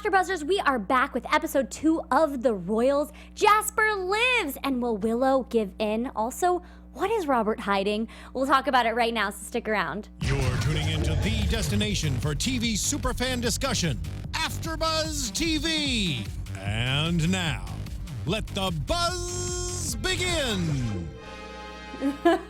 AfterBuzzers, we are back with episode 2 of The Royals. Jasper lives, and will Willow give in? Also, what is Robert hiding? We'll talk about it right now, so stick around. You're tuning into the destination for TV superfan discussion, AfterBuzz TV. And now, let the buzz begin.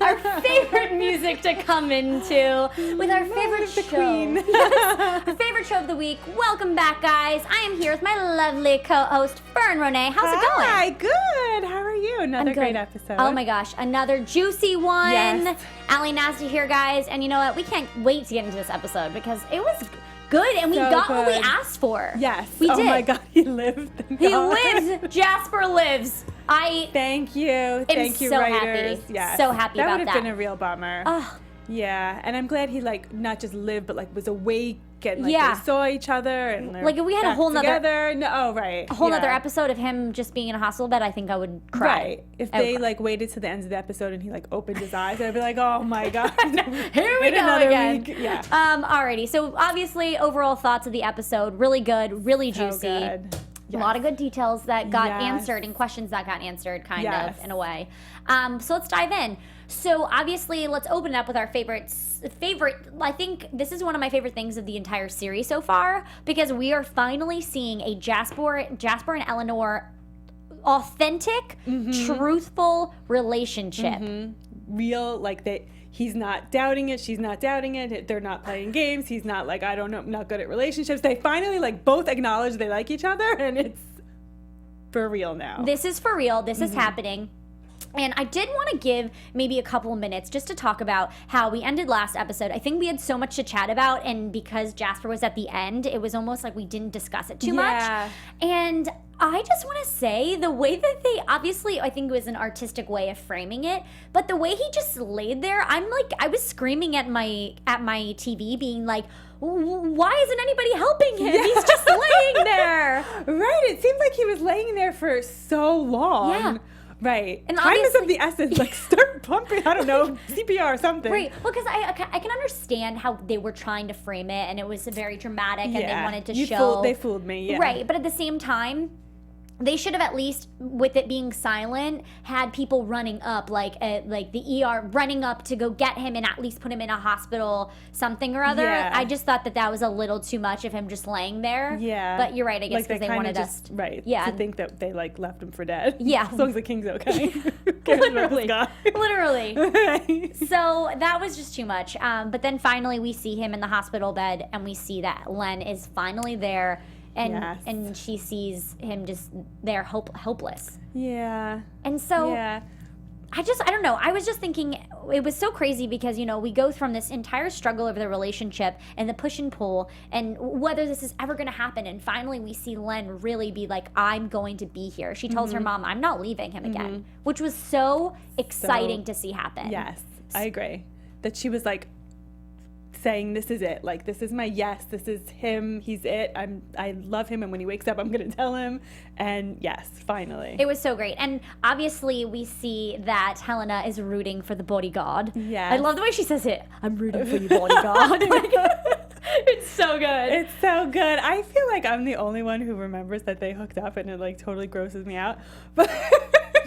Our favorite music to come into with our favorite show. Queen. Yes, our favorite show of the week. Welcome back, guys. I am here with my lovely co-host, Fern Ronay. How's it going? Hi, good. How are you? Another great episode. Oh my gosh, another juicy one. Yes. Nasta here, guys. And you know what? We can't wait to get into this episode because it was good and we So got what we good. asked for. Yes. We did. Oh my God, he lived. Thank He God. lives. Jasper lives. Thank you. Thank you, so writers. happy. Yes. So happy that about would that. have been a real bummer. Oh. Yeah, and I'm glad he not just lived, but was awake and Yeah. they saw each other and they're If we had a back whole nother together. No, oh right, a whole yeah. nother episode of him just being in a hospital bed, I think I would cry. Right. If I would they cry. waited to the end of the episode and he opened his eyes, I'd be like, oh my God. Here we Wait go another again. week. Yeah. Alrighty. So obviously, overall thoughts of the episode, really good, really So juicy. good. A lot of good details that got Yes. answered and questions that got answered, kind Yes. of, in a way. So let's dive in. So obviously, let's open it up with our favorite. I think this is one of my favorite things of the entire series so far because we are finally seeing a Jasper and Eleanor authentic, truthful relationship. Real, he's not doubting it, she's not doubting it, they're not playing games, he's not I don't know, I'm not good at relationships. They finally both acknowledge they like each other and it's for real now. This is for real. This is happening. And I did want to give maybe a couple of minutes just to talk about how we ended last episode. I think we had so much to chat about, and because Jasper was at the end, it was almost like we didn't discuss it too Yeah. much. And I just want to say the way that they, obviously, I think it was an artistic way of framing it, but the way he just laid there, I was screaming at my TV being like, why isn't anybody helping him? Yeah. He's just laying there. Right, it seemed like he was laying there for so long. Yeah. Right. And Time is of obviously- the essence. Start pumping, I don't know, CPR or something. Right. Well, because I can understand how they were trying to frame it, and it was very dramatic, and they wanted to show. They fooled me, yeah. Right. But at the same time, they should have at least, with it being silent, had people running up, like the ER running up to go get him and at least put him in a hospital, something or other. Yeah. I just thought that was a little too much of him just laying there. Yeah. But you're right, I guess, because they kinda wanted just, us. Right. Yeah. To think that they left him for dead. Yeah. As long as the king's okay. Who cares about this guy? Literally. So that was just too much. But then finally we see him in the hospital bed and we see that Len is finally there and Yes. and she sees him just there hopeless. Yeah. And so Yeah. I don't know. I was just thinking it was so crazy because, we go from this entire struggle of the relationship and the push and pull and whether this is ever going to happen. And finally we see Len really be like, I'm going to be here. She tells her mom, I'm not leaving him again, which was so exciting to see happen. Yes, I agree. That she was saying, this is it. This is my yes. This is him. He's it. I love him. And when he wakes up, I'm going to tell him. And yes, finally. It was so great. And obviously we see that Helena is rooting for the bodyguard. Yes. I love the way she says it. I'm rooting for you, bodyguard. It's so good. It's so good. I feel like I'm the only one who remembers that they hooked up and it totally grosses me out. But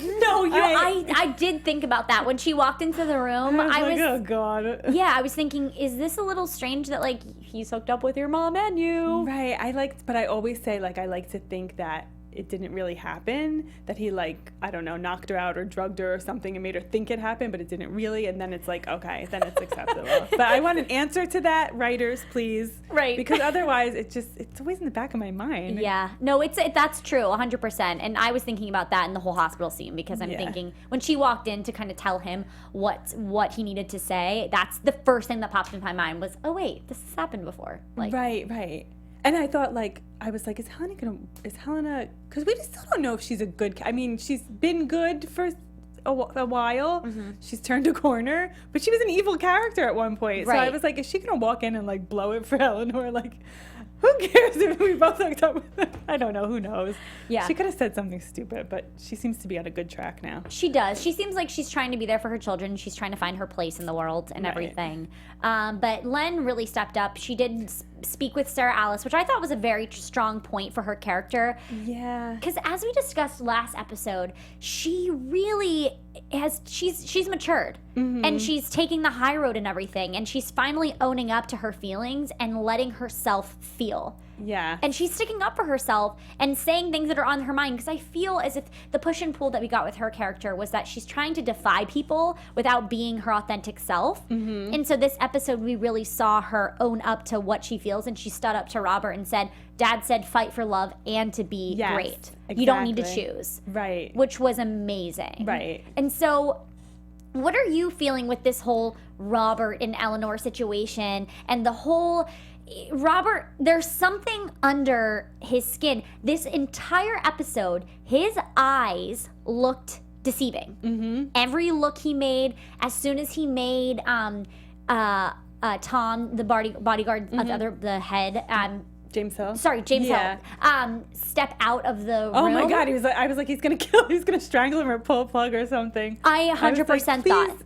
no, I did think about that when she walked into the room. I was oh God. Yeah, I was thinking, is this a little strange that he's hooked up with your mom and you? Right. But I always say I like to think that it didn't really happen, that he I don't know, knocked her out or drugged her or something and made her think it happened, but it didn't really, and then it's okay, then it's acceptable. But I want an answer to that, writers, please. Right. Because otherwise it's always in the back of my mind. Yeah. No, that's true, 100%. And I was thinking about that in the whole hospital scene because I'm thinking when she walked in to kind of tell him what he needed to say, that's the first thing that popped into my mind was, oh wait, this has happened before. Right. And I thought, I was like, is Helena, because we just still don't know if she's a good, she's been good for a while. She's turned a corner, but she was an evil character at one point. Right. So I was like, is she going to walk in and blow it for Eleanor? Who cares if we both hooked up with her? I don't know. Who knows? Yeah. She could have said something stupid, but she seems to be on a good track now. She does. She seems like she's trying to be there for her children. She's trying to find her place in the world and everything. But Len really stepped up. She did speak with Sarah Alice, which I thought was a very strong point for her character. Yeah. Because as we discussed last episode, she really she's matured. And she's taking the high road and everything. And she's finally owning up to her feelings and letting herself feel. Yeah. And she's sticking up for herself and saying things that are on her mind. Because I feel as if the push and pull that we got with her character was that she's trying to defy people without being her authentic self. And so this episode, we really saw her own up to what she feels. And she stood up to Robert and said, Dad said fight for love and to be great. Exactly. You don't need to choose. Right. Which was amazing. Right. And so what are you feeling with this whole Robert and Eleanor situation and the whole Robert, there's something under his skin. This entire episode, his eyes looked deceiving. Every look he made, as soon as he made Tom, the bodyguard of the head, James Hill. sorry, James Hill, step out of the room. Oh my God, I was like, he's gonna strangle him or pull a plug or something. I 100% thought.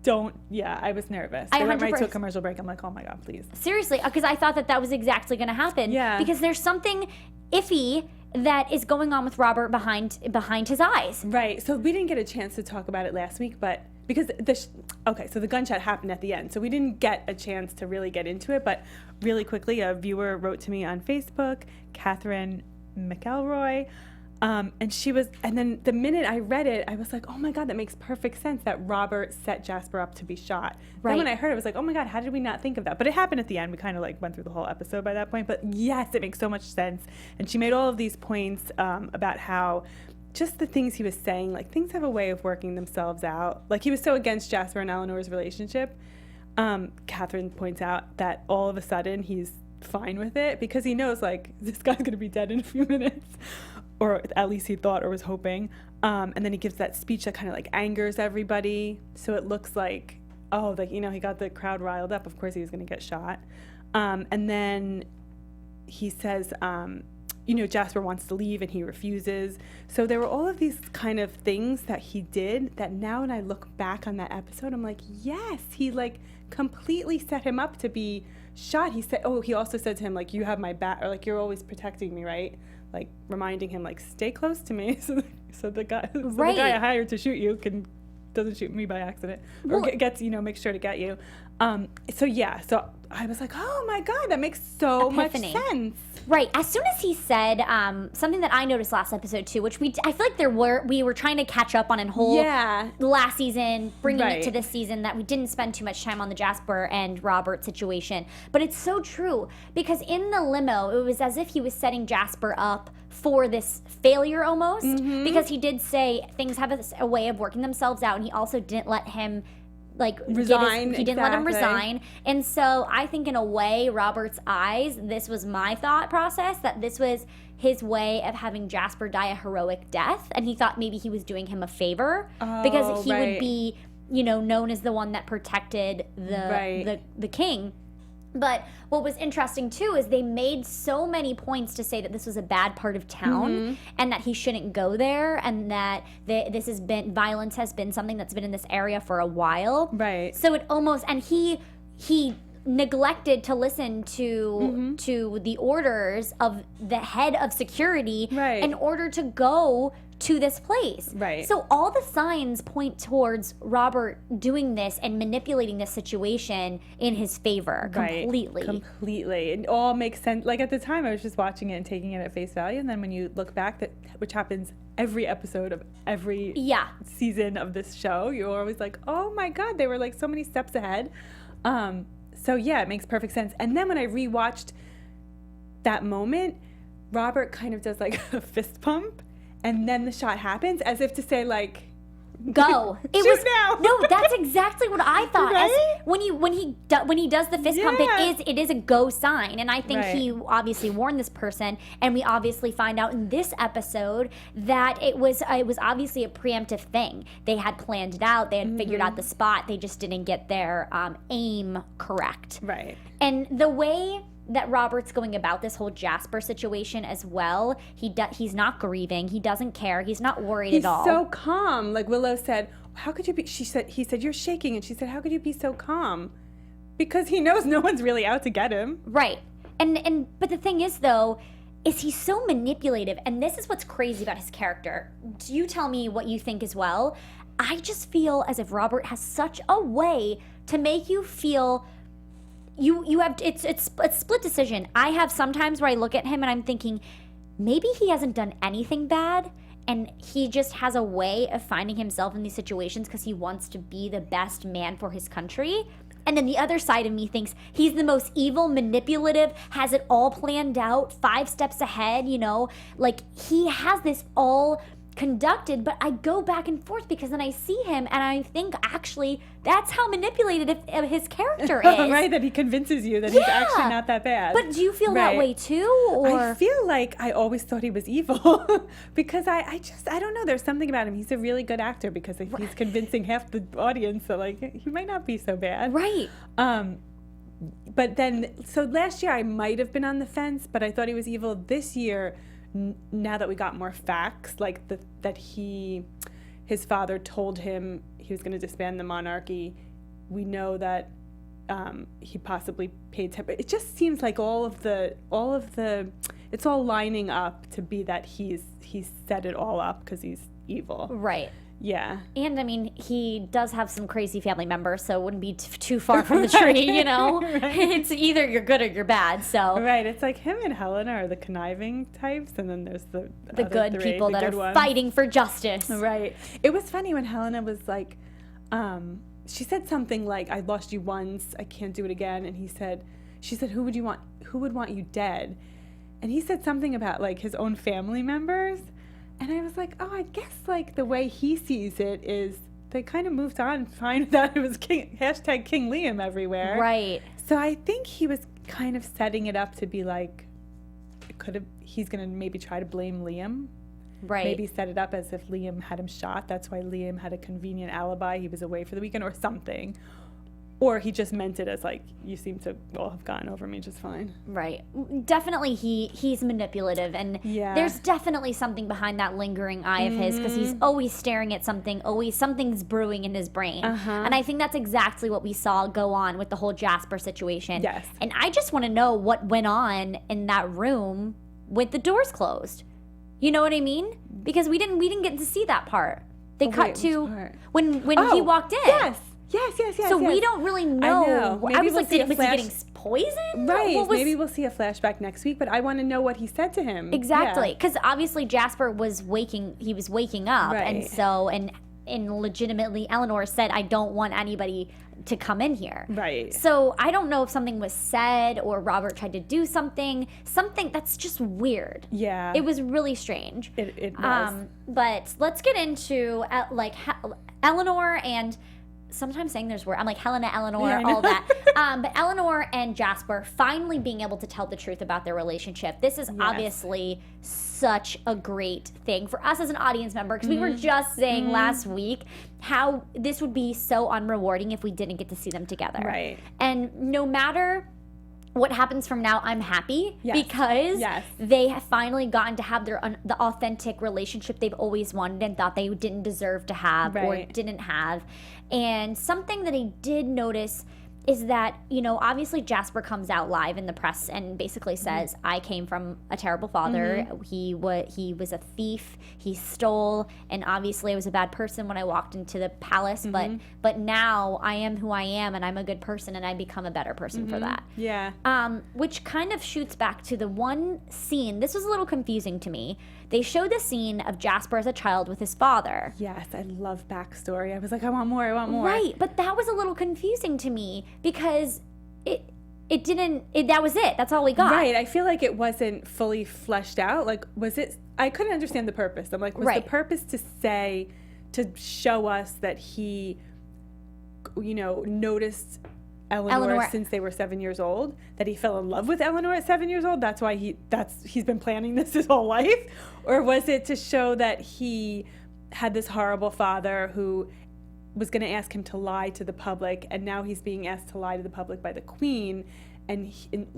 Don't. Yeah, I was nervous. They went right to a commercial break. I'm like, oh my God, please. Seriously, because I thought that was exactly going to happen. Yeah. Because there's something iffy that is going on with Robert behind his eyes. Right. So we didn't get a chance to talk about it last week, but because so the gunshot happened at the end, so we didn't get a chance to really get into it. But really quickly, a viewer wrote to me on Facebook, Catherine McElroy. And then the minute I read it, I was like, oh my God, that makes perfect sense that Robert set Jasper up to be shot. Right. Then when I heard it, I was like, oh my God, how did we not think of that? But it happened at the end. We kind of like went through the whole episode by that point. But yes, it makes so much sense. And she made all of these points about how just the things he was saying, like things have a way of working themselves out. Like he was so against Jasper and Eleanor's relationship. Catherine points out that all of a sudden he's fine with it because he knows like this guy's going to be dead in a few minutes. Or at least he thought or was hoping. And then he gives that speech that kind of like angers everybody. So it looks like, oh, like, you know, he got the crowd riled up. Of course he was going to get shot. And then he says, you know, Jasper wants to leave and he refuses. So there were all of these kind of things that he did that now when I look back on that episode, I'm like, yes, he like completely set him up to be shot. He said, he also said to him, like, you have my back, or like, you're always protecting me, right? Like reminding him, like, stay close to me, so the guy I hired to shoot you doesn't shoot me by accident, or gets makes sure to get you. So I was like, oh my God, that makes so much sense. Right. As soon as he said something that I noticed last episode too, which I feel like we were trying to catch up on in whole last season, bringing it to this season, that we didn't spend too much time on the Jasper and Robert situation. But it's so true because in the limo, it was as if he was setting Jasper up for this failure almost, because he did say things have a way of working themselves out, and he also didn't let him resign. He didn't let him resign. And so I think in a way, Robert's eyes, this was my thought process, that this was his way of having Jasper die a heroic death. And he thought maybe he was doing him a favor because he would be, known as the one that protected the king. But what was interesting, too, is they made so many points to say that this was a bad part of town and that he shouldn't go there, and that violence has been something that's been in this area for a while. Right. So it almost, and he neglected to listen to the orders of the head of security in order to go to this place. Right. So all the signs point towards Robert doing this and manipulating this situation in his favor completely. Completely. It all makes sense. Like at the time I was just watching it and taking it at face value, and then when you look back, which happens every episode of every season of this show, you're always like, oh my God, they were like so many steps ahead. So yeah, it makes perfect sense. And then when I rewatched that moment, Robert kind of does like a fist pump, and then the shot happens as if to say, like, go. It was now. No, that's exactly what I thought. Right? When he does the fist pump, it is a go sign, and I think he obviously warned this person, and we obviously find out in this episode that it was obviously a preemptive thing. They had planned it out. They had figured out the spot. They just didn't get their aim correct. Right. And the way that Robert's going about this whole Jasper situation as well, he's not grieving. He doesn't care. He's not worried at all. He's so calm. Like Willow said, how could you be, he said, you're shaking. And she said, how could you be so calm? Because he knows no one's really out to get him. Right. But the thing is, though, is he's so manipulative, and this is what's crazy about his character. Do you tell me what you think as well? I just feel as if Robert has such a way to make you feel you have it's a split decision. I have sometimes where I look at him and I'm thinking maybe he hasn't done anything bad, and he just has a way of finding himself in these situations because he wants to be the best man for his country. And then the other side of me thinks he's the most evil, manipulative, has it all planned out, 5 steps ahead, like he has this all conducted. But I go back and forth because then I see him and I think actually that's how manipulative his character is. Right, that he convinces you that he's actually not that bad. But do you feel that way too? Or? I feel like I always thought he was evil because I don't know. There's something about him. He's a really good actor because he's convincing half the audience that like he might not be so bad. Right. But then, so last year I might have been on the fence, but I thought he was evil. This year, now that we got more facts, like that his father told him he was going to disband the monarchy, we know that he possibly paid temper. It just seems like all of the it's all lining up to be that he's set it all up because he's evil. Right. Yeah. And I mean, he does have some crazy family members, so it wouldn't be too far from the tree, Right. It's either you're good or you're bad, so. Right, it's like him and Helena are the conniving types, and then there's the good three, people that are ones. fighting for justice. Right. It was funny when Helena was like, she said something like, I lost you once, I can't do it again, and she said, who would want you dead? And he said something about like his own family members. And I was like, oh, I guess like the way he sees it is they kind of moved on, find that it was King Liam everywhere. Right. So I think he was kind of setting it up to be like, he's going to maybe try to blame Liam. Right. Maybe set it up as if Liam had him shot. That's why Liam had a convenient alibi. He was away for the weekend or something. Or he just meant it as like, you seem to all have gotten over me just fine. Right. Definitely he's manipulative, and there's definitely something behind that lingering eye of his because he's always staring at something, something's brewing in his brain. And I think that's exactly what we saw go on with the whole Jasper situation. Yes. And I just want to know what went on in that room with the doors closed. You know what I mean? Because we didn't get to see that part. They cut to when he walked in. Yes. So we don't really know. I know. I was like, was he getting poisoned? Right. Maybe we'll see a flashback next week, but I want to know what he said to him. Exactly. Because obviously Jasper was waking up. Right. And so, and legitimately Eleanor said, I don't want anybody to come in here. Right. So I don't know if something was said or Robert tried to do something that's just weird. Yeah. It was really strange. It was. But let's get into Eleanor and... Sometimes saying there's word. I'm like Helena, Eleanor, all that. But Eleanor and Jasper finally being able to tell the truth about their relationship. This is obviously such a great thing for us as an audience member because we were just saying last week how this would be so unrewarding if we didn't get to see them together. Right. And no matter what happens from now, I'm happy because they have finally gotten to have the authentic relationship they've always wanted and thought they didn't deserve to have or didn't have. And something that I did notice is that, obviously Jasper comes out live in the press and basically says, I came from a terrible father. He was a thief. He stole. And obviously I was a bad person when I walked into the palace. But now I am who I am and I'm a good person and I become a better person for that. Yeah. Which kind of shoots back to the one scene. This was a little confusing to me. They showed the scene of Jasper as a child with his father. Yes, I love backstory. I was like, I want more. Right, but that was a little confusing to me because that was it. That's all we got. Right, I feel like it wasn't fully fleshed out. Like, was it, I couldn't understand the purpose. I'm like, was the purpose to show us that he, noticed Eleanor since they were 7 years old, that he fell in love with Eleanor at 7 years old? That's why he's been planning this his whole life? Or was it to show that he had this horrible father who was going to ask him to lie to the public, and now he's being asked to lie to the public by the queen, and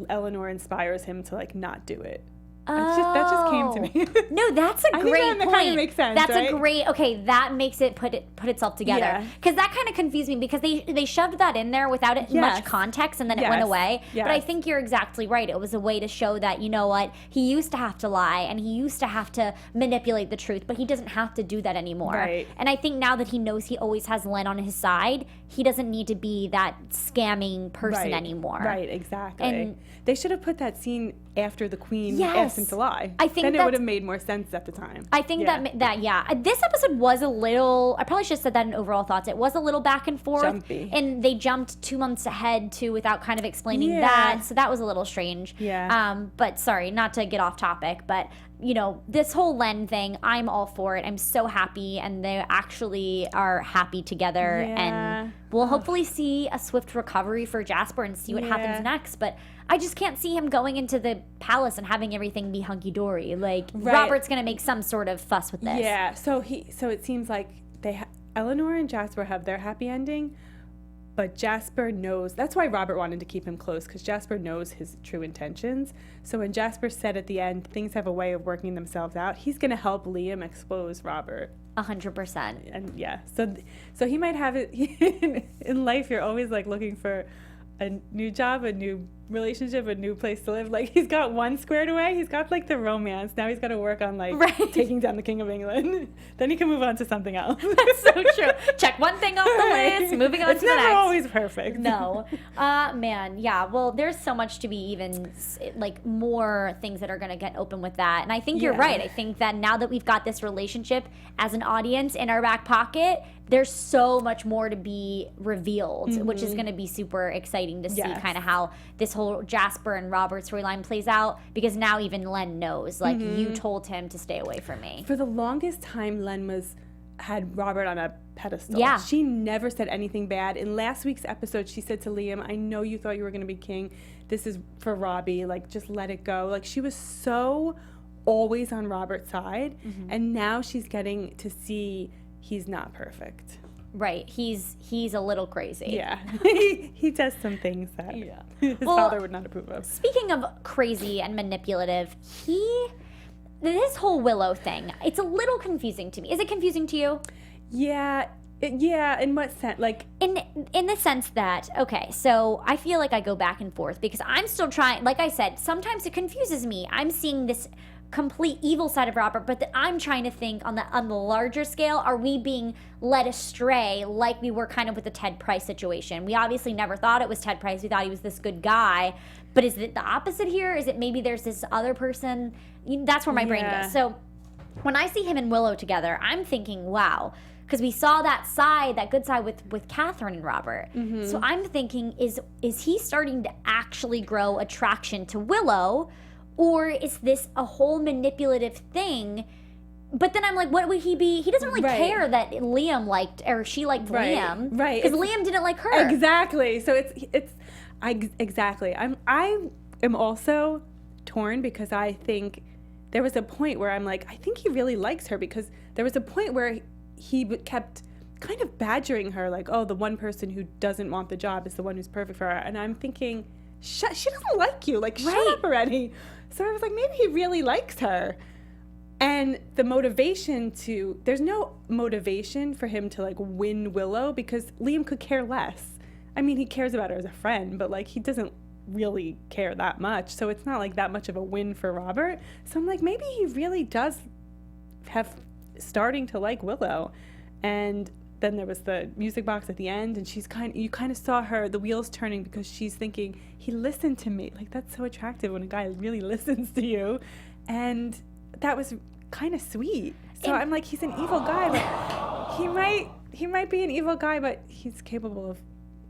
Eleanor inspires him to like not do it? That just came to me. No, that's a I think great that point. kind of makes sense, That's right? a great. Okay, that makes it put itself together. Yeah. Because that kind of confused me because they shoved that in there without it Yes. much context and then it Yes. went away. Yes. But I think you're exactly right. It was a way to show that, you know what, he used to have to lie and he used to have to manipulate the truth, but he doesn't have to do that anymore. Right. And I think now that he knows he always has Len on his side, he doesn't need to be that scamming person anymore. Right, exactly. And- they should have put that scene after the queen Yes. asked him to lie. I think then it that's- would have made more sense at the time. I think this episode was a little, I probably should have said that in overall thoughts. It was a little back and forth. Jumpy. And they jumped 2 months ahead too without kind of explaining Yeah. that. So that was a little strange. Yeah. But sorry, not to get off topic, but you know, this whole Len thing, I'm all for it. I'm so happy and they actually are happy together. Yeah. And we'll hopefully see a swift recovery for Jasper and see what happens Yeah. next. But I just can't see him going into the palace and having everything be hunky-dory. Like, Right. Robert's going to make some sort of fuss with this. Yeah, so it seems like Eleanor and Jasper have their happy ending, but Jasper knows. That's why Robert wanted to keep him close, because Jasper knows his true intentions. So when Jasper said at the end, things have a way of working themselves out, he's going to help Liam expose Robert. 100%. And yeah, so he might have it in life. You're always like looking for a new job, a new relationship, a new place to live. Like, he's got one squared away. He's got like the romance. Now he's got to work on like Right. taking down the King of England. Then he can move on to something else. That's so true. Check one thing off the list, moving on It's to the never next. always perfect. No. Man, yeah. Well, there's so much to be even, like, more things that are going to get open with that. And I think you're Yeah. right. I think that now that we've got this relationship as an audience in our back pocket, there's so much more to be revealed, which is going to be super exciting to see Yes. kind of how this whole Jasper and Robert storyline plays out, because now even Len knows, like, you told him to stay away from me. For the longest time, Len had Robert on a pedestal. Yeah. She never said anything bad. In last week's episode, she said to Liam, I know you thought you were going to be king. This is for Robbie. Like, just let it go. Like, she was so always on Robert's side. And now she's getting to see he's not perfect. Right. He's a little crazy. Yeah. he does some things that his Well, father would not approve of. Speaking of crazy and manipulative, this whole Willow thing, it's a little confusing to me. Is it confusing to you? Yeah. Yeah. In what sense? Like, In the sense that, okay, so I feel like I go back and forth because I'm still trying, like I said, sometimes it confuses me. I'm seeing this complete evil side of Robert, but I'm trying to think on the larger scale, are we being led astray like we were kind of with the Ted Price situation? We obviously never thought it was Ted Price. We thought he was this good guy. But is it the opposite here? Is it maybe there's this other person? That's where my brain Yeah. goes. So when I see him and Willow together, I'm thinking, wow, because we saw that side, that good side with Catherine and Robert. So I'm thinking, is he starting to actually grow attraction to Willow, or is this a whole manipulative thing? But then I'm like, what would he be? He doesn't really Right. care that Liam liked, or she liked Right. Liam, Right. Because Liam didn't like her. Exactly. So exactly. I am also torn because I think there was a point where I'm like, I think he really likes her, because there was a point where he kept kind of badgering her, like, oh, the one person who doesn't want the job is the one who's perfect for her. And I'm thinking, she doesn't like you. Like, shut Right. up already. So I was like, maybe he really likes her. And the there's no motivation for him to like win Willow, because Liam could care less. I mean, he cares about her as a friend, but like he doesn't really care that much. So it's not like that much of a win for Robert. So I'm like, maybe he really does have starting to like Willow. And then there was the music box at the end, and you kind of saw the wheels turning, because she's thinking, he listened to me. Like, that's so attractive when a guy really listens to you. And that was kind of sweet. So I'm like, he's an evil guy, but he might be an evil guy, but he's capable of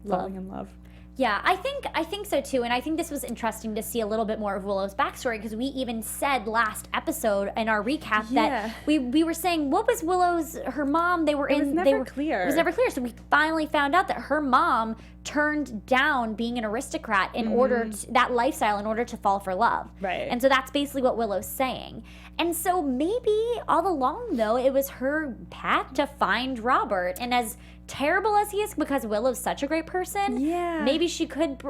falling in love. Yeah, I think so too, and I think this was interesting to see a little bit more of Willow's backstory, because we even said last episode in our recap that we were saying, what was her mom? It was never clear. It was never clear. So we finally found out that her mom turned down being an aristocrat in order that lifestyle in order to fall for love. Right. And so that's basically what Willow's saying. And so maybe all along though, it was her path to find Robert, and as terrible as he is, because Willow's such a great person, Yeah. maybe she could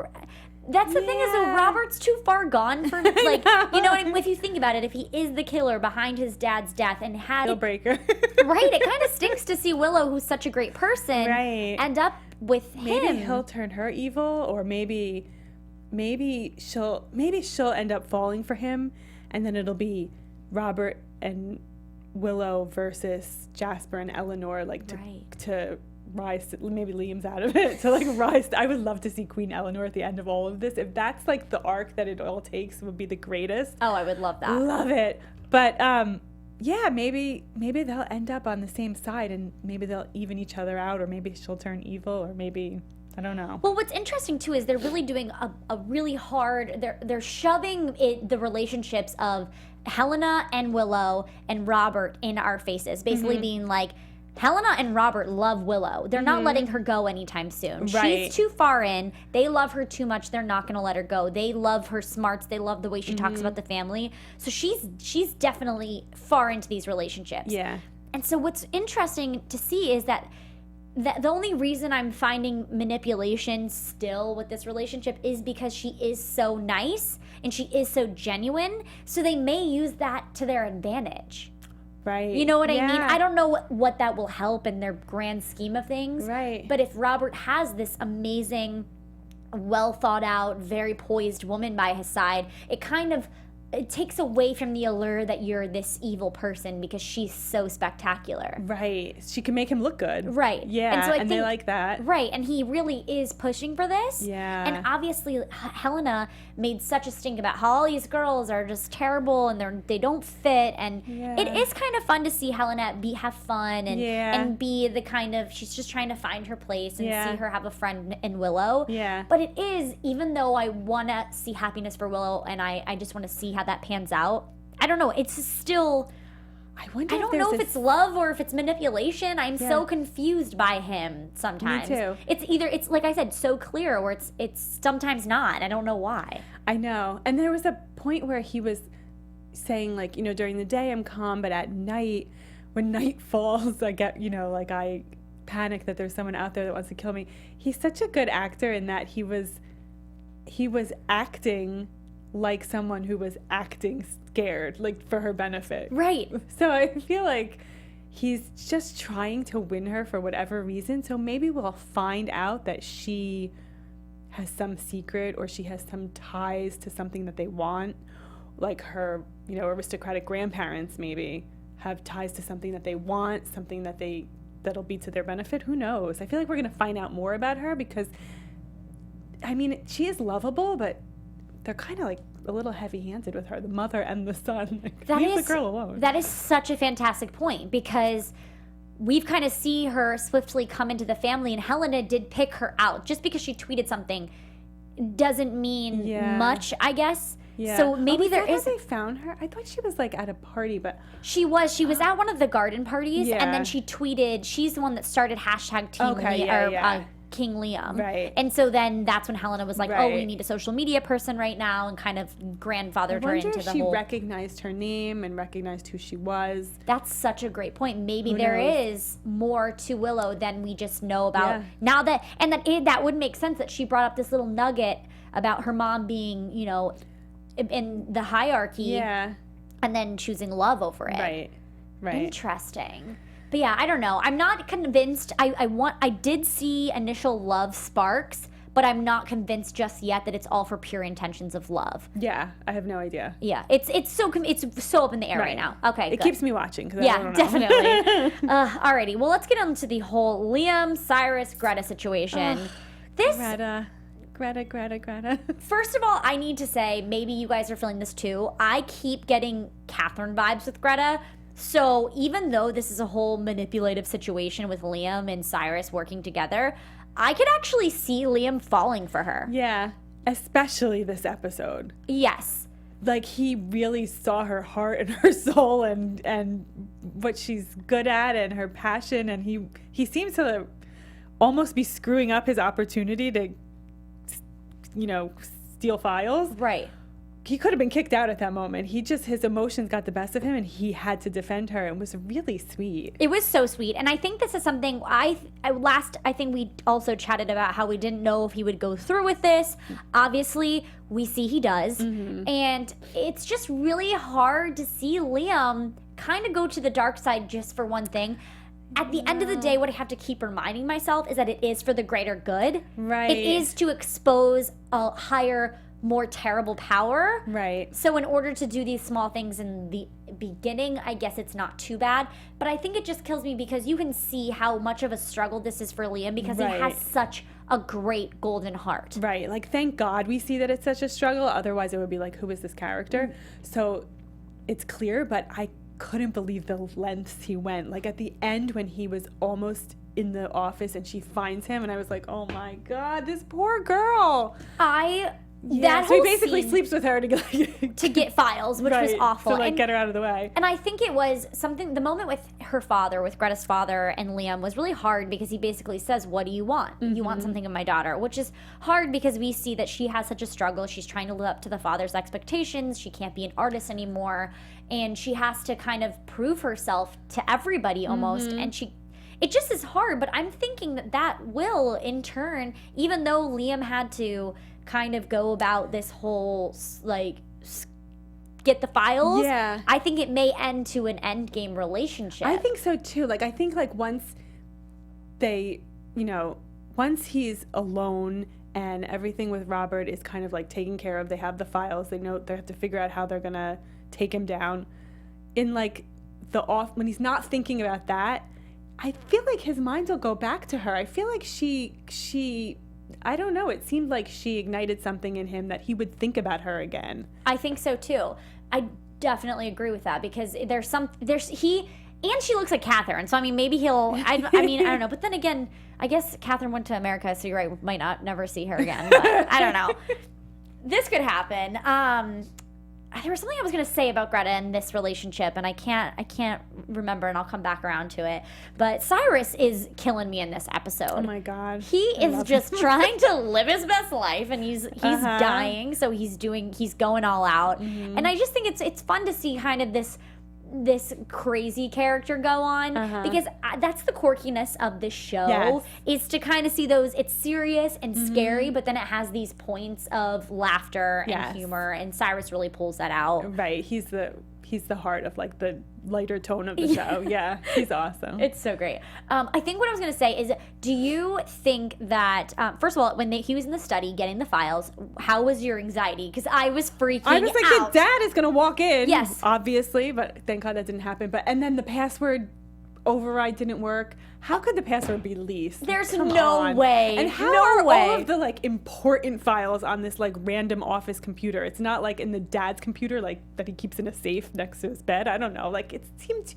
That's the thing is, though, Robert's too far gone for, like, you know what I mean? If you think about it, if he is the killer behind his dad's death and had... Deal breaker. Right, it kind of stinks to see Willow, who's such a great person, end up with him. Maybe he'll turn her evil, or maybe she'll end up falling for him, and then it'll be Robert and Willow versus Jasper and Eleanor, like, to rise to, maybe Liam's out of it, to like rise I would love to see Queen Eleanor at the end of all of this. If that's like the arc that it all takes, would be the greatest. Oh, I would love that. Love it. But yeah, maybe they'll end up on the same side, and maybe they'll even each other out, or maybe she'll turn evil, or maybe, I don't know. Well, what's interesting too is they're really doing a really hard, they're shoving the relationships of Helena and Willow and Robert in our faces, basically being like, Helena and Robert love Willow. They're not letting her go anytime soon. Right. She's too far in. They love her too much. They're not going to let her go. They love her smarts. They love the way she talks about the family. So she's definitely far into these relationships. Yeah. And so what's interesting to see is that the only reason I'm finding manipulation still with this relationship is because she is so nice and she is so genuine. So they may use that to their advantage. Right. You know what I mean? I don't know what that will help in their grand scheme of things. Right. But if Robert has this amazing, well thought out, very poised woman by his side, it takes away from the allure that you're this evil person because she's so spectacular. Right. She can make him look good. Right. Yeah. And so I think they like that. Right. And he really is pushing for this. Yeah. And obviously Helena made such a stink about how all these girls are just terrible and they don't fit. And it is kind of fun to see Helena have fun and be the kind of, she's just trying to find her place and see her have a friend in Willow. Yeah. But it is, even though I want to see happiness for Willow and I just want to see how that pans out, I don't know. It's still... I don't know if it's love or if it's manipulation. I'm so confused by him sometimes. Me too. It's like I said, so clear, or it's sometimes not. I don't know why. I know. And there was a point where he was saying, like, you know, during the day I'm calm, but at night, when night falls, I get, you know, like, I panic that there's someone out there that wants to kill me. He's such a good actor in that he was acting like someone who was acting scared, like, for her benefit. Right. So I feel like he's just trying to win her for whatever reason. So maybe we'll find out that she has some secret, or she has some ties to something that they want. Like her, you know, aristocratic grandparents maybe have ties to something that they want, something that'll be to their benefit. Who knows? I feel like we're going to find out more about her because, I mean, she is lovable, but they're kind of like a little heavy-handed with her, the mother and the son. Like, leave the girl alone. That is such a fantastic point because we've kind of see her swiftly come into the family, and Helena did pick her out. Just because she tweeted something doesn't mean much, I guess. Yeah. So maybe there is. They found her. I thought she was like at a party, but she was at one of the garden parties, and then she tweeted. She's the one that started hashtag Team King Liam. Right. And so then that's when Helena was like, oh, we need a social media person right now, and kind of grandfathered her into the whole. She recognized her name and recognized who she was. That's such a great point. Maybe there is more to Willow than we just know about now that would make sense that she brought up this little nugget about her mom being, you know, in the hierarchy. Yeah. And then choosing love over it. Right. Right. Interesting. But yeah, I don't know. I'm not convinced. I did see initial love sparks, but I'm not convinced just yet that it's all for pure intentions of love. Yeah, I have no idea. Yeah, it's so up in the air right now. Okay, it keeps me watching. Definitely. Alrighty, well, let's get on to the whole Liam, Cyrus, Greta situation. Greta. First of all, I need to say, maybe you guys are feeling this too. I keep getting Catherine vibes with Greta. So even though this is a whole manipulative situation with Liam and Cyrus working together, I could actually see Liam falling for her. Yeah, especially this episode. Yes. Like, he really saw her heart and her soul and what she's good at and her passion, and he seems to almost be screwing up his opportunity to, you know, steal files. Right. he could have been kicked out at that moment. His emotions got the best of him, and he had to defend her. It was really sweet. It was so sweet. And I think this is something I think we also chatted about how we didn't know if he would go through with this. Obviously, we see he does. And it's just really hard to see Liam kind of go to the dark side just for one thing. At the end of the day, what I have to keep reminding myself is that it is for the greater good. Right. It is to expose a higher, more terrible power. Right. So in order to do these small things in the beginning, I guess it's not too bad. But I think it just kills me because you can see how much of a struggle this is for Liam because he has such a great golden heart. Right. Like, thank God we see that it's such a struggle. Otherwise, it would be like, who is this character? So it's clear, but I couldn't believe the lengths he went. Like, at the end when he was almost in the office and she finds him, and I was like, oh my God, this poor girl. That so he whole basically scene sleeps with her to get files, which was awful. To, like, and, get her out of the way. And I think it was something, the moment with her father, with Greta's father and Liam was really hard because he basically says, what do you want? You want something of my daughter, which is hard because we see that she has such a struggle. She's trying to live up to the father's expectations. She can't be an artist anymore. And she has to kind of prove herself to everybody almost. And it just is hard, but I'm thinking that will, in turn, even though Liam had to kind of go about this whole, like, get the files, I think it may end to an end game relationship. I think so too. Like, I think, like, once they, once he's alone and everything with Robert is kind of, like, taken care of, they have the files, they know they have to figure out how they're gonna take him down. In, like, when he's not thinking about that, I feel like his mind will go back to her. I feel like she I don't know, it seemed like she ignited something in him that he would think about her again. I think so too. I definitely agree with that because and she looks like Catherine, so I mean maybe I don't know, but then again, I guess Catherine went to America, so you're right, we might not never see her again, but I don't know. This could happen. There was something I was going to say about Greta and this relationship, and I can't remember, and I'll come back around to it. But Cyrus is killing me in this episode. Oh my God. He is just trying to live his best life, and he's dying, so he's going all out. And I just think it's fun to see kind of this crazy character go on because that's the quirkiness of this show is to kind of see those. It's serious and scary, but then it has these points of laughter and humor, and Cyrus really pulls that out. Right, he's the heart of, like, the lighter tone of the show. Yeah, he's awesome. It's so great. I think what I was going to say is, do you think that, first of all, when he was in the study getting the files, how was your anxiety? Because I was freaking out. I was like, the dad is going to walk in. Yes. Obviously, but thank God that didn't happen. And then the password override didn't work. How could the password be leased? There's no way. And how are all of the, like, important files on this, like, random office computer? It's not, like, in the dad's computer, like, that he keeps in a safe next to his bed. I don't know. Like, it seemed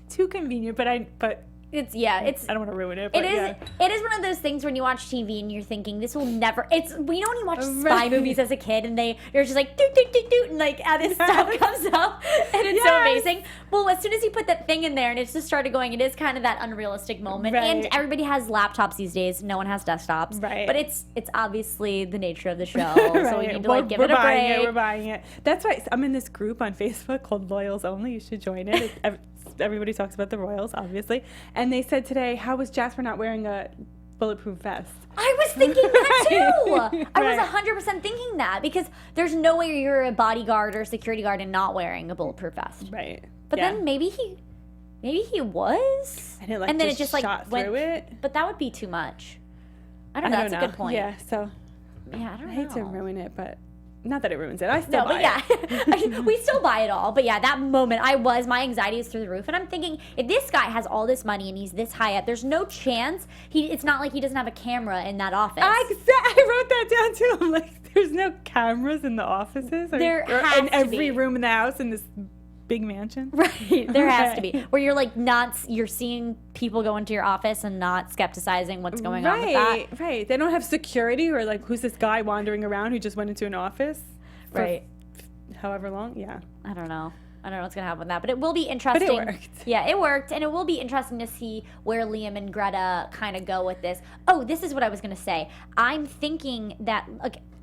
too convenient, but I don't want to ruin it. But it is one of those things when you watch TV and you're thinking this will never. It's when you watch spy movies as a kid and you're just like doot doot doot doot and like this stuff comes up and it's so amazing. Well, as soon as you put that thing in there and it just started going, it is kind of that unrealistic moment. Right. And everybody has laptops these days. No one has desktops. Right. But it's obviously the nature of the show. So we need to give it a break. We're buying it. That's right. I'm in this group on Facebook called Loyals Only. You should join it. Everybody talks about the Royals, obviously. And they said today, how was Jasper not wearing a bulletproof vest? I was thinking that too. I was 100% thinking that because there's no way you're a bodyguard or security guard and not wearing a bulletproof vest. Right. But then maybe he was. And then it just shot through it. But that would be too much. I don't know. That's a good point. Yeah. So. Yeah, I hate to ruin it, but. Not that it ruins it. I still buy it. We still buy it all. But yeah, that moment, my anxiety is through the roof. And I'm thinking, if this guy has all this money and he's this high up, there's no chance. It's not like he doesn't have a camera in that office. I wrote that down too. I'm like, there's no cameras in the offices? There has in every room in the house in this big mansion? Right. There has to be. Where you're like you're seeing people go into your office and not skepticizing what's going on with that. Right. They don't have security or like who's this guy wandering around who just went into an office for however long? Yeah. I don't know. I don't know what's gonna happen with that, but it will be interesting. But it worked. Yeah, it worked, and it will be interesting to see where Liam and Greta kind of go with this. Oh, this is what I was gonna say. I'm thinking that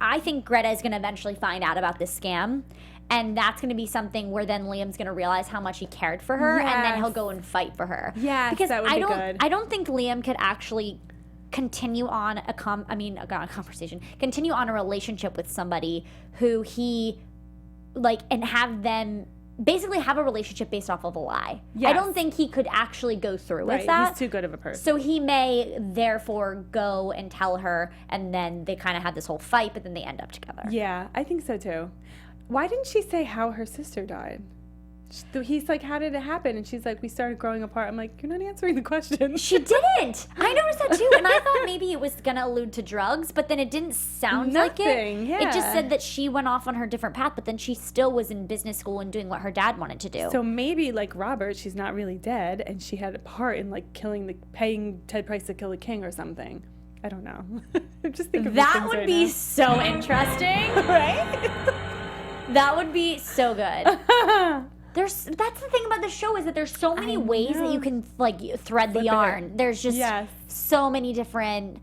I think Greta is gonna eventually find out about this scam. And that's going to be something where then Liam's going to realize how much he cared for her, and then he'll go and fight for her. Yes, because that would be good. I don't think Liam could actually continue on a conversation, continue on a relationship with somebody who he and have them basically have a relationship based off of a lie. Yes. I don't think he could actually go through with that. He's too good of a person. So he may therefore go and tell her, and then they kind of have this whole fight, but then they end up together. Yeah, I think so too. Why didn't she say how her sister died? He's like, how did it happen? And she's like, we started growing apart. I'm like, you're not answering the question. She didn't. I noticed that too. And I thought maybe it was going to allude to drugs, but then it didn't sound like it. Yeah. It just said that she went off on her different path, but then she still was in business school and doing what her dad wanted to do. So maybe like Robert, she's not really dead, and she had a part in like paying Ted Price to kill the king or something. I don't know. I'm just thinking that would be so interesting. Right? That would be so good. That's the thing about the show, is that there's so many ways that you can thread the yarn. There's just so many different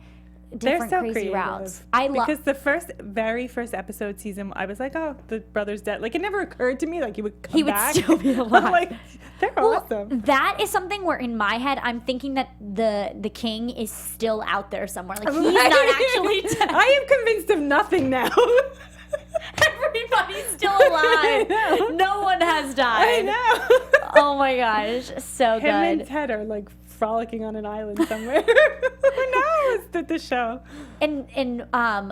They're so crazy creative. routes. Because the very first episode season, I was like, oh, the brother's dead. Like, it never occurred to me like he would come back. He would still be alive. I'm like, they're awesome. That is something where in my head I'm thinking that the king is still out there somewhere. Like, he's not actually dead. I am convinced of nothing now. Everybody's still alive. No one has died. I know. Oh my gosh, so Him good. and Ted are like frolicking on an island somewhere. Who knows? The show. And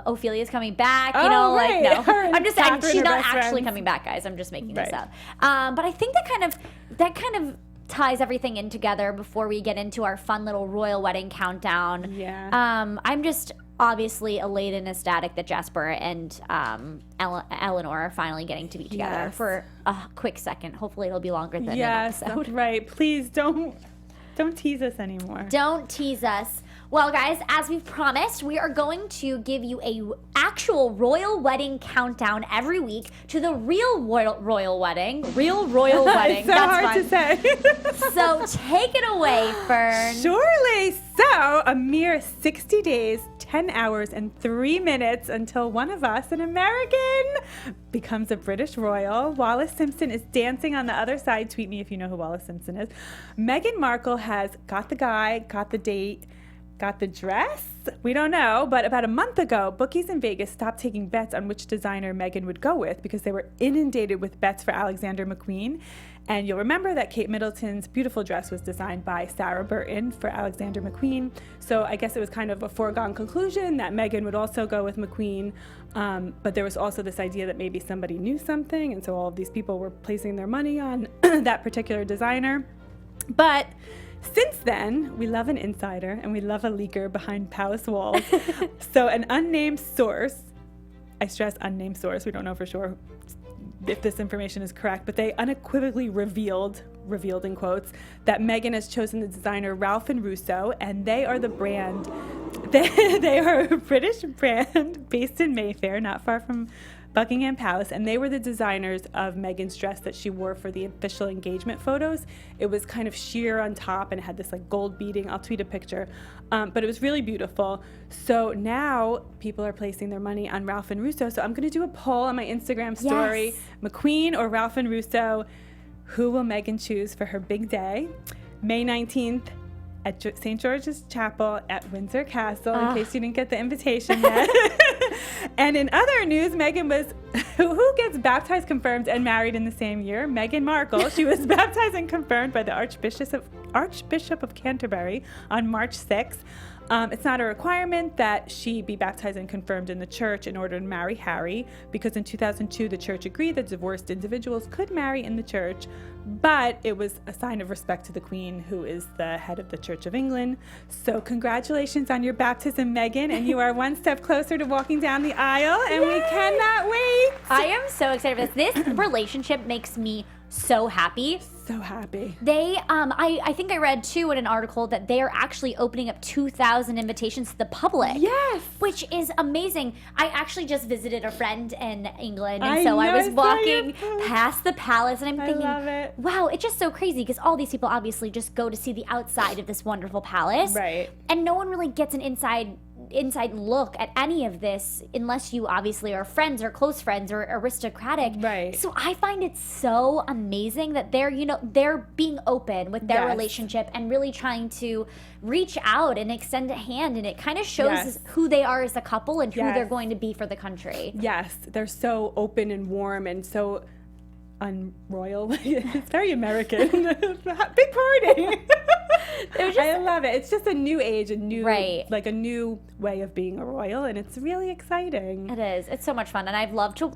Ophelia's coming back. Oh, You know, right. no. Her and I'm just. Catherine She's are not best actually friends. coming back, guys. I'm just making this Right. up. But I think that kind of ties everything in together before we get into our fun little royal wedding countdown. Yeah. I'm just obviously elated and ecstatic that Jasper and Eleanor are finally getting to be together for a quick second. Hopefully it'll be longer than an episode. Right. Please don't tease us anymore. Don't tease us. Well, guys, as we've promised, we are going to give you a actual royal wedding countdown every week to the real royal wedding. Real royal wedding. It's so hard to say. So take it away, Fern. Surely. So, a mere 60 days, 10 hours, and 3 minutes until one of us, an American, becomes a British royal. Wallace Simpson is dancing on the other side. Tweet me if you know who Wallace Simpson is. Meghan Markle has got the guy, got the date, got the dress? We don't know, but about a month ago, bookies in Vegas stopped taking bets on which designer Meghan would go with because they were inundated with bets for Alexander McQueen. And you'll remember that Kate Middleton's beautiful dress was designed by Sarah Burton for Alexander McQueen. So I guess it was kind of a foregone conclusion that Meghan would also go with McQueen. But there was also this idea that maybe somebody knew something, and so all of these people were placing their money on that particular designer. But since then, we love an insider and we love a leaker behind palace walls. So an unnamed source, I stress unnamed source, we don't know for sure if this information is correct, but they unequivocally revealed in quotes, that Meghan has chosen the designer Ralph and Russo, and they are the brand. They are a British brand based in Mayfair, not far from Buckingham Palace, and they were the designers of Meghan's dress that she wore for the official engagement photos. It was kind of sheer on top and it had this like gold beading. I'll tweet a picture, but it was really beautiful. So now people are placing their money on Ralph and Russo. So I'm going to do a poll on my Instagram story: McQueen or Ralph and Russo. Who will Meghan choose for her big day, May 19th? At St. George's Chapel at Windsor Castle, in case you didn't get the invitation yet. And in other news, Meghan was, who gets baptized, confirmed, and married in the same year? Meghan Markle. She was baptized and confirmed by the Archbishop of Canterbury on March 6th. It's not a requirement that she be baptized and confirmed in the church in order to marry Harry, because in 2002 the church agreed that divorced individuals could marry in the church, but it was a sign of respect to the Queen, who is the head of the Church of England. So congratulations on your baptism, Meghan, and you are one step closer to walking down the aisle, and we cannot wait. I am so excited for this. This relationship makes me so happy. so happy. They, I think I read too in an article that they are actually opening up 2,000 invitations to the public. Yes. Which is amazing. I actually just visited a friend in England, and I so I know, was I saw walking your post. past the palace, and I'm I thinking, love it. wow, it's just so crazy because all these people obviously just go to see the outside of this wonderful palace. Right. And no one really gets an inside look at any of this unless you obviously are friends or close friends or aristocratic. Right. So I find it so amazing that they're being open with their Yes. relationship and really trying to reach out and extend a hand, and it kind of shows Yes. who they are as a couple and who Yes. they're going to be for the country. Yes, they're so open and warm and so unroyal. It's very American. Big party. I love it. It's just a new age, a new like a new way of being a royal, and it's really exciting. It is. It's so much fun, and I've loved to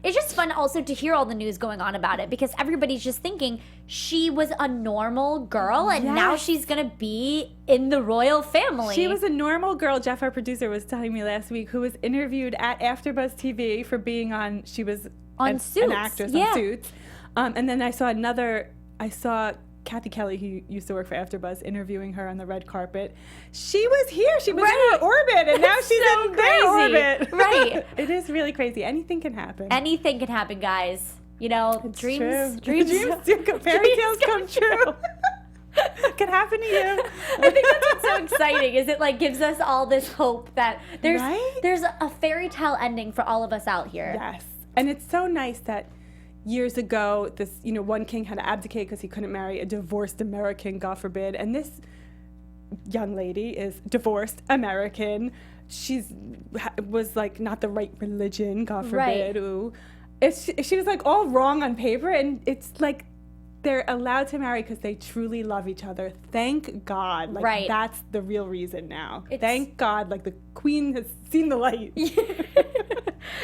it's just fun also to hear all the news going on about it because everybody's just thinking she was a normal girl and now Yes. she's gonna be in the royal family. She was a normal girl. Jeff, our producer, was telling me last week, who was interviewed at AfterBuzz TV for being on. She was On an Suits. actress Yeah. on Suits, and then I saw Kathy Kelly, who used to work for AfterBuzz, interviewing her on the red carpet. She was here. She was in her orbit, and now It's she's so in their crazy. orbit. Right. It is really crazy. Anything can happen. Anything can happen, guys. You know, It's dreams true. Fairy tales come true. Can happen to you. I think that's what's so exciting is it gives us all this hope that there's Right? there's a fairy tale ending for all of us out here. Yes. And it's so nice that years ago, this, one king had to abdicate because he couldn't marry a divorced American, God forbid. And this young lady is divorced American. Was not the right religion, God forbid. Right. Ooh. She was all wrong on paper, and it's they're allowed to marry because they truly love each other. Thank God. Right. That's the real reason now. It's- Thank God. The queen has seen the light.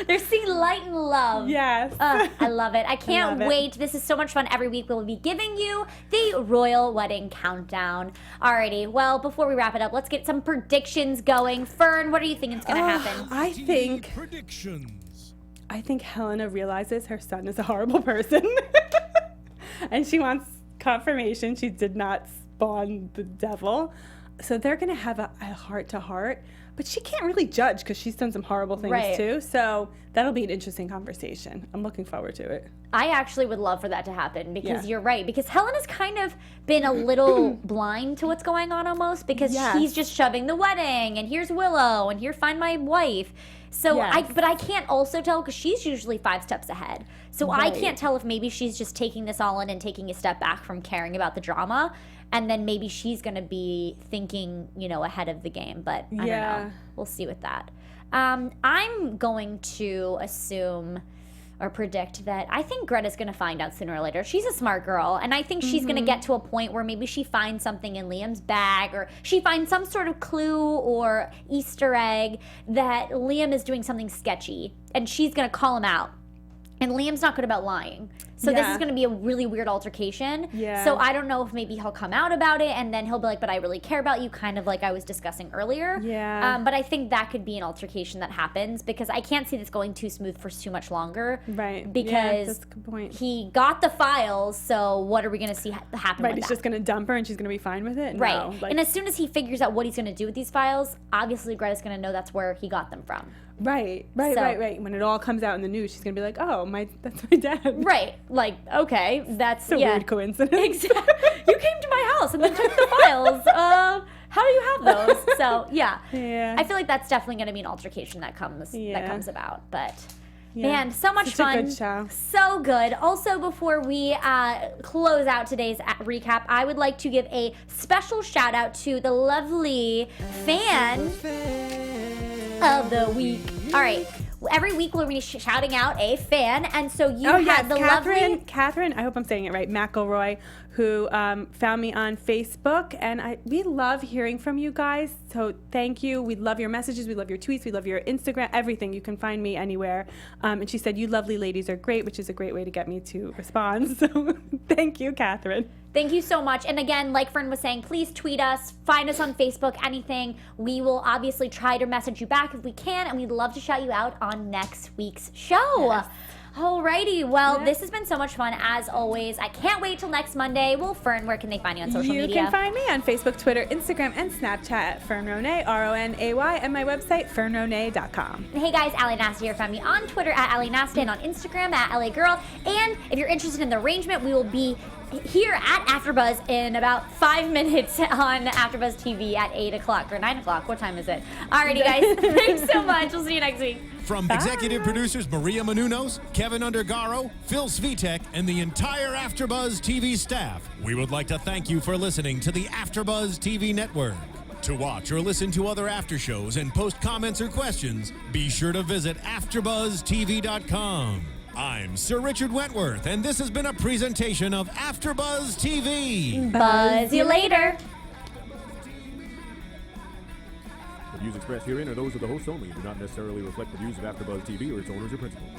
They're seeing light and love. Yes. I love it. I can't love it. wait. This is so much fun. Every week we'll be giving you the royal wedding countdown. Alrighty. Well, before we wrap it up, let's get some predictions going. Fern, what do you think is going to happen? I think Predictions. Helena realizes her son is a horrible person. And she wants confirmation she did not spawn the devil. So they're going to have a heart-to-heart. But she can't really judge because she's done some horrible things Right. too. So that'll be an interesting conversation. I'm looking forward to it. I actually would love for that to happen because Yeah. you're right. Because Helena's kind of been a little blind to what's going on almost because Yes. he's just shoving the wedding and here's Willow and here find my wife. So Yes. but I can't also tell because she's usually 5 steps ahead. So I Right. can't tell if maybe she's just taking this all in and taking a step back from caring about the drama. And then maybe she's going to be thinking, ahead of the game. But I don't Yeah. know. We'll see with that. I'm going to assume or predict that I think Greta's going to find out sooner or later. She's a smart girl, and I think she's going to get to a point where maybe she finds something in Liam's bag or she finds some sort of clue or Easter egg that Liam is doing something sketchy, and she's going to call him out. And Liam's not good about lying. So this Yeah. is going to be a really weird altercation. Yeah. So I don't know if maybe he'll come out about it and then he'll be like, but I really care about you, kind of like I was discussing earlier. Yeah. But I think that could be an altercation that happens because I can't see this going too smooth for too much longer. Right. Yeah, Because that's a good point. he got the files, so what are we going to see happen Right, with he's that? just going to dump her and she's going to be fine with it? Right. No, And as soon as he figures out what he's going to do with these files, obviously Greta's going to know that's where he got them from. Right. So- When it all comes out in the news, she's going to be like, oh, that's my dad. Right. Okay, that's It's a weird coincidence. Exactly. You came to my house and then took the files. How do you have those? So yeah. Yeah. I feel like that's definitely going to be an altercation that comes Yeah. about. But Yeah. man, so much Such fun. a good show. So good. Also, before we close out today's recap, I would like to give a special shout out to the lovely fan of the week. All right. Every week we'll be shouting out a fan, and so you had the lovely Catherine, I hope I'm saying it right, McElroy, who found me on Facebook, and we love hearing from you guys, so thank you. We love your messages, we love your tweets, we love your Instagram, everything. You can find me anywhere. And she said, you lovely ladies are great, which is a great way to get me to respond, so thank you, Catherine. Thank you so much. And again, like Fern was saying, please tweet us, find us on Facebook, anything. We will obviously try to message you back if we can, and we'd love to shout you out on next week's show. Yes. Alrighty, well, Yeah. this has been so much fun as always. I can't wait till next Monday. Well, Fern, where can they find you on social You media? can find me on Facebook, Twitter, Instagram, and Snapchat at Fern Ronay, Ronay, and my website, fernronay.com. Hey guys, Ali Nasta here. Find me on Twitter at Ali Nasta and on Instagram at LA Girl. And if you're interested in the arrangement, we will be here at AfterBuzz in about 5 minutes on AfterBuzz TV at 8 o'clock or 9 o'clock. What time is it? Alrighty, guys. Thanks so much. We'll see you next week. From executive producers Maria Menounos, Kevin Undergaro, Phil Svitek, and the entire AfterBuzz TV staff, we would like to thank you for listening to the AfterBuzz TV network. To watch or listen to other after shows and post comments or questions, be sure to visit AfterBuzzTV.com. I'm Sir Richard Wentworth, and this has been a presentation of AfterBuzz TV. Buzz you later. The views expressed herein are those of the hosts only and do not necessarily reflect the views of AfterBuzz TV or its owners or principals.